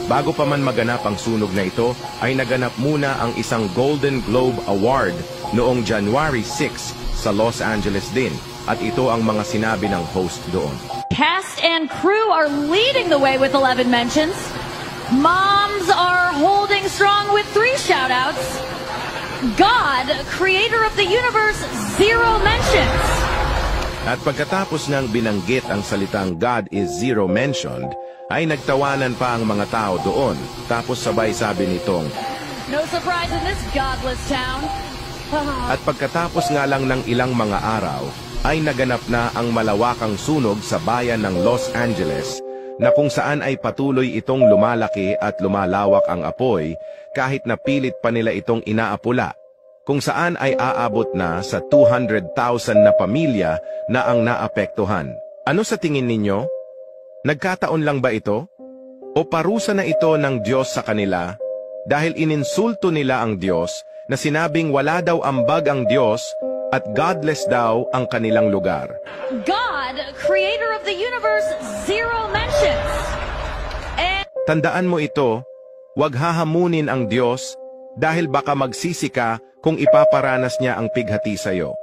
Bago pa man maganap ang sunog na ito, ay naganap muna ang isang Golden Globe Award noong January 6 sa Los Angeles din. At ito ang mga sinabi ng host doon. Cast and crew are leading the way with 11 mentions. Moms are holding strong with 3 shout-outs. God, creator of the universe, 0 mentions. At pagkatapos ng binanggit ang salitang God is 0 mentioned, ay nagtawanan pa ang mga tao doon. Tapos sabay sabi nitong, No surprise in this godless town. At pagkatapos nga lang ng ilang mga araw, ay naganap na ang malawakang sunog sa bayan ng Los Angeles, na kung saan ay patuloy itong lumalaki at lumalawak ang apoy kahit na pilit pa nila itong inaapula, kung saan ay aabot na sa 200,000 na pamilya na ang naapektuhan. Ano sa tingin ninyo? Nagkataon lang ba ito? O parusa na ito ng Diyos sa kanila dahil ininsulto nila ang Diyos na sinabing wala daw ambag ang Diyos at godless daw ang kanilang lugar? God, creator of the universe, 0 mentions. Tandaan mo ito, huwag hahamunin ang Diyos dahil baka magsisi ka kung ipaparanas niya ang pighati sa iyo.